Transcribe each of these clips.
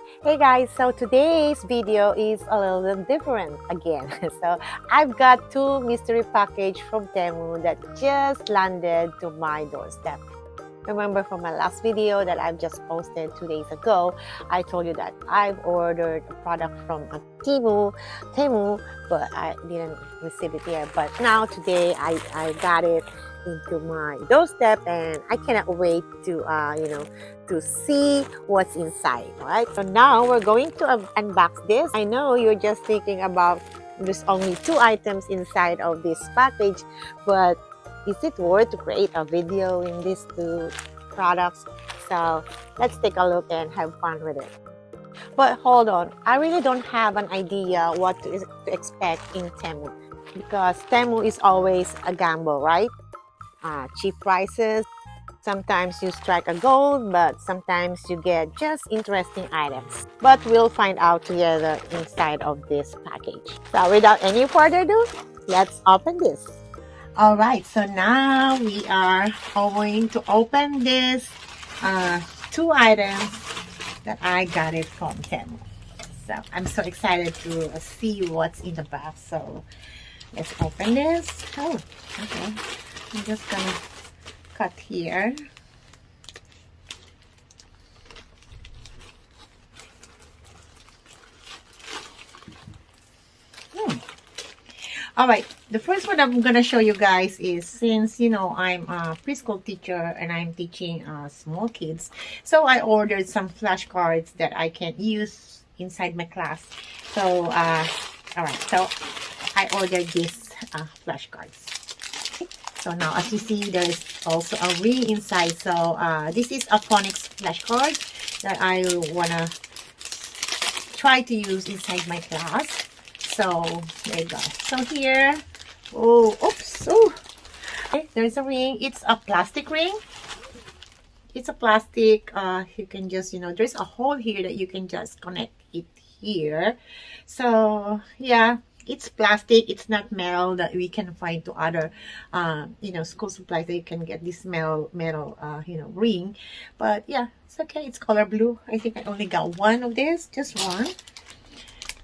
Hey guys, so today's video is a little different again. So I've got two mystery package from Temu that just landed to my doorstep. Remember from my last video that I've just posted 2 days ago, I told you that I've ordered a product from Temu, but I didn't receive it yet. But now today I got it into my doorstep, and I cannot wait to to see what's inside. Right? So now we're going to unbox this. I know you're just thinking about there's only 2 items inside of this package, but is it worth to create a video in these 2 products? So let's take a look and have fun with it. But hold on, I really don't have an idea what to expect in Temu, because Temu is always a gamble, right? Cheap prices, sometimes you strike a gold, but sometimes you get just interesting items. But we'll find out together inside of this package. So without any further ado, let's open this. All right, so now we are going to open this 2 items that I got it from Temu. So I'm so excited to see what's in the box. So let's open this. Oh, okay. I'm just gonna cut here. All right, the first one I'm gonna show you guys is, since I'm a preschool teacher and I'm teaching small kids, so I ordered some flashcards that I can use inside my class. So all right, so I ordered these flashcards. So now, as you see, there's also a ring inside. So this is a Phonics flashcard that I wanna try to use inside my class. So there you go. So here, oops, okay, there's a ring. It's a plastic ring. It's a plastic. You can just, there's a hole here that you can just connect it here. So yeah, it's plastic. It's not metal that we can find to other, school supplies that you can get this metal, ring. But yeah, it's okay. It's color blue. I think I only got one of this, just one.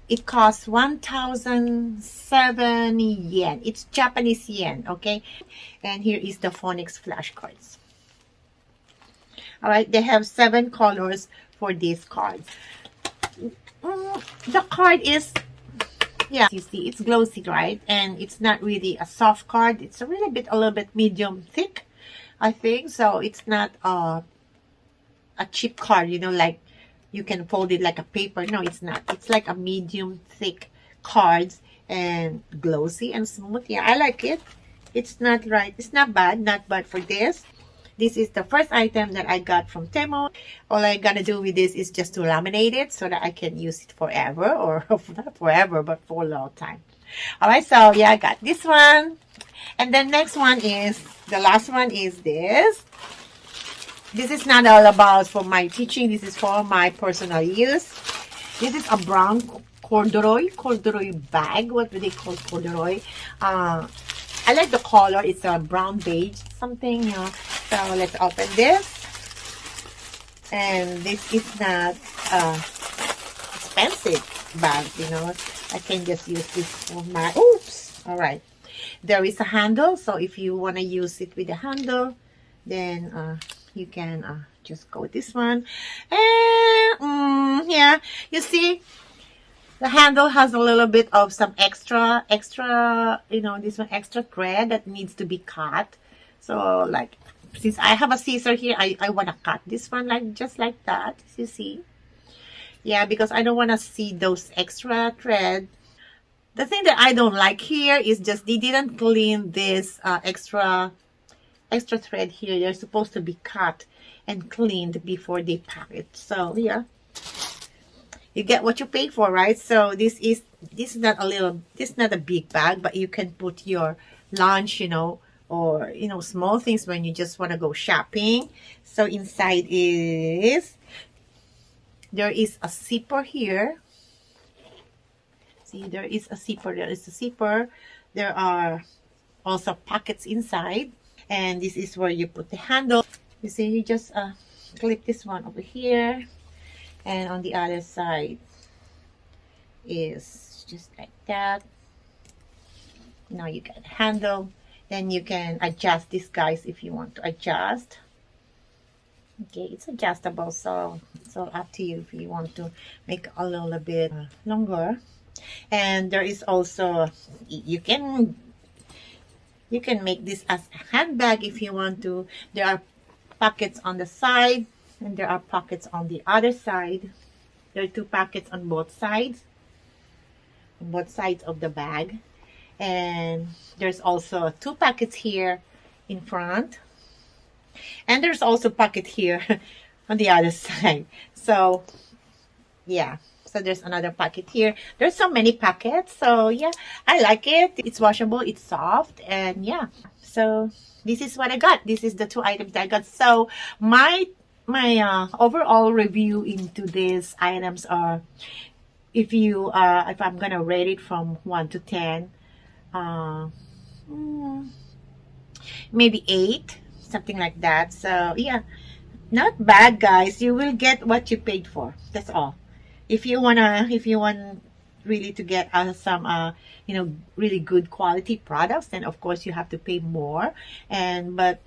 It costs 1,070 yen. It's Japanese yen, okay? And here is the Phonics flashcards. All right, they have 7 colors for these cards. The card is, yeah, you see, it's glossy, right? And it's not really a soft card. It's a little bit medium thick, I think. So it's not a cheap card, like you can fold it like a paper. No, it's not. It's like a medium thick cards and glossy and smooth. Yeah, I like it. It's not right. It's not bad. Not bad for this. This is the first item that I got from Temu. All I gotta do with this is just to laminate it so that I can use it forever, or not forever, but for a long time. All right, so yeah, I got this one. And then next one is, the last one is this. This is not all about for my teaching. This is for my personal use. This is a brown corduroy bag. What do they call corduroy? I like the color. It's a brown beige something. So let's open this. And this is not expensive bag. I can just use this for my. Oops. All right. There is a handle. So if you want to use it with a handle, then you can just go with this one. And yeah, you see, the handle has a little bit of some extra, this one extra thread that needs to be cut. So like, since I have a scissor here, I want to cut this one just like that, you see. Yeah, because I don't want to see those extra thread. The thing that I don't like here is just they didn't clean this extra thread here. They're supposed to be cut and cleaned before they pack it. So yeah, you get what you pay for, right? So this is not a big bag, but you can put your lunch, or small things when you just want to go shopping. So inside there is a zipper here. See, there is a zipper. There are also pockets inside. And this is where you put the handle. You see, you just clip this one over here. And on the other side is just like that. Now you got handle. Then you can adjust this, guys, if you want to adjust. Okay, it's adjustable, so it's all up to you if you want to make a little bit longer. And there is also, you can make this as a handbag if you want to. There are pockets on the side and there are pockets on the other side. There are 2 pockets on both sides of the bag. And there's also 2 pockets here in front, and there's also pocket here on the other side. So yeah, so there's another pocket here. There's so many pockets, so yeah, I like it. It's washable, it's soft, and yeah, so this is what I got. This is the 2 items that I got. So my overall review into these items are, if I'm gonna rate it from 1 to 10, maybe 8, something like that. So yeah, not bad, guys. You will get what you paid for. That's all. If you want really to get some really good quality products, then of course you have to pay more. But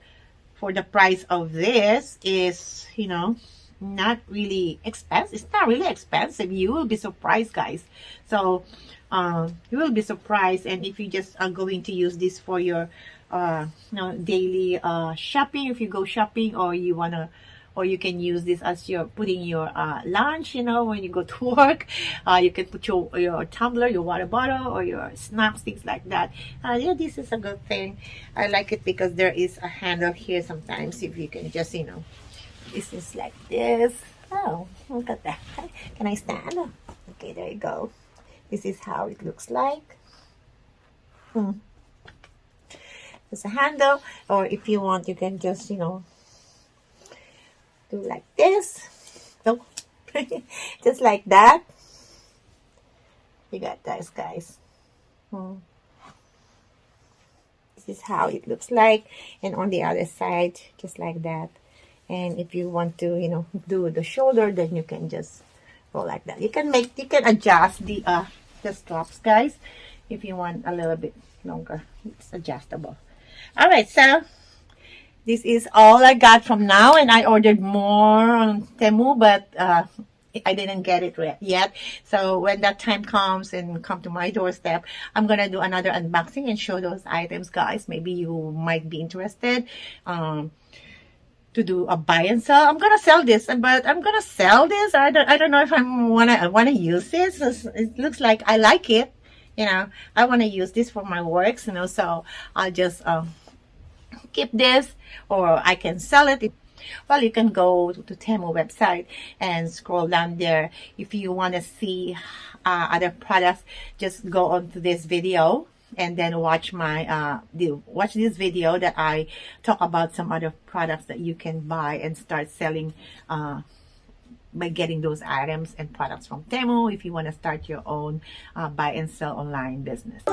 for the price of this is not really expensive. It's not really expensive. You will be surprised, guys. So you will be surprised. And if you just are going to use this for your daily shopping, if you go shopping, or you can use this as you're putting your lunch, when you go to work. You can put your tumbler, your water bottle, or your snacks, things like that. Yeah, this is a good thing. I like it because there is a handle here sometimes. If you can just, this is like this. Oh, look at that. Can I stand? Okay, there you go. This is how it looks like. There's a handle, or if you want, you can just, do like this. Oh, just like that. You got this, guys. This is how it looks like. And on the other side, just like that. And if you want to, do the shoulder, then you can just go like that. You can adjust the straps, guys, if you want a little bit longer. It's adjustable. All right, so this is all I got from now, and I ordered more on Temu, but I didn't get it yet. So when that time comes and come to my doorstep, I'm gonna do another unboxing and show those items, guys. Maybe you might be interested to do a buy and sell. I'm gonna sell this, but I'm gonna sell this. I don't know if I wanna use this. It looks like I like it. I want to use this for my works. So I'll just keep this, or I can sell it. Well, you can go to Temu website and scroll down there. If you want to see other products, just go on to this video and then watch this video that I talk about some other products that you can buy and start selling by getting those items and products from Temu if you want to start your own buy and sell online business.